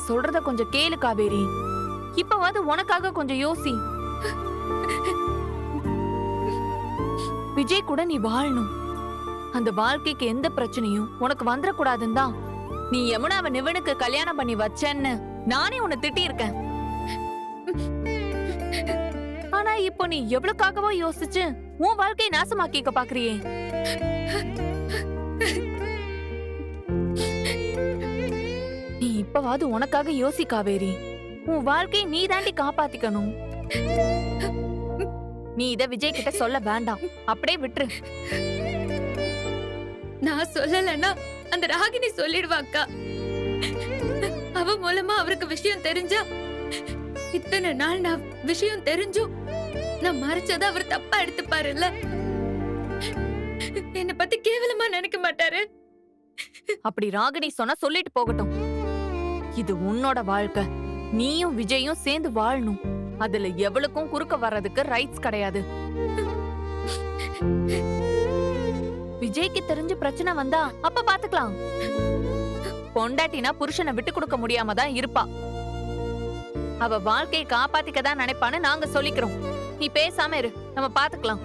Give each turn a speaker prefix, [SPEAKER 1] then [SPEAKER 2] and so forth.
[SPEAKER 1] சொல்றத கொஞ்சம் கேளு காவேரி. இப்பவாது உனக்காக கொஞ்சம் யோசி. விஜய் கூட நீ வாழணும். அந்த வாழ்க்கைக்கு எந்த பிரச்சனையும் உனக்கு வந்துடக்கூடாதுன்னு தான் நீ யமுனாவை நிவனுக்கு கல்யாணம் பண்ணி வச்சேன்னு நானே உன்னை திட்டி இருக்கேன். ஆனா இப்போ நீ எவ்வளவுக்காகவோ யோசிச்சு உன் வாழ்க்கையை நாசமாக்கிக்க பாக்குறியே. நீ இப்பவாது உனக்காக யோசி காவேரி. உன் வாழ்க்கையை நீ தாண்டி காப்பாத்திக்கணும். நீ இத விஜய் கிட்ட சொல்ல வேண்டாம், அப்படியே விட்டுரு.
[SPEAKER 2] நான் சொல்லலன்னா அந்த ராகினி சொல்லிடுவாக்கா. அவ மூலமா அவருக்கு விஷயம் தெரிஞ்சா, இத்தனை நாள் நான் விஷயம் தெரிஞ்சும் நான் மறைச்சத அவர் தப்பா எடுத்துப்பாருல்ல. என்ன பத்தி கேவலமா நினைக்க மாட்டாரு.
[SPEAKER 1] அப்படி ராகினி சொன்னா சொல்லிட்டு போகட்டும். இது உன்னோட வாழ்க்கை. நீயும் விஜயும் சேர்ந்து வாழணும். அதுல எவ்வளவுக்கும் குறுக்க வர்றதுக்கு ரைட்ஸ் கிடையாது. விஜய்க்கு தெரிஞ்சு பிரச்சனை வந்தா அப்ப பாத்துக்கலாம். பொண்டாட்டினா புருஷனை விட்டு கொடுக்க முடியாம தான் இருப்பா. அவ வாழ்க்கையை காப்பாத்திக்க தான் நினைப்பான்னு நாங்க சொல்லிக்கிறோம். நீ பேசாம இரு, நம்ம பாத்துக்கலாம்.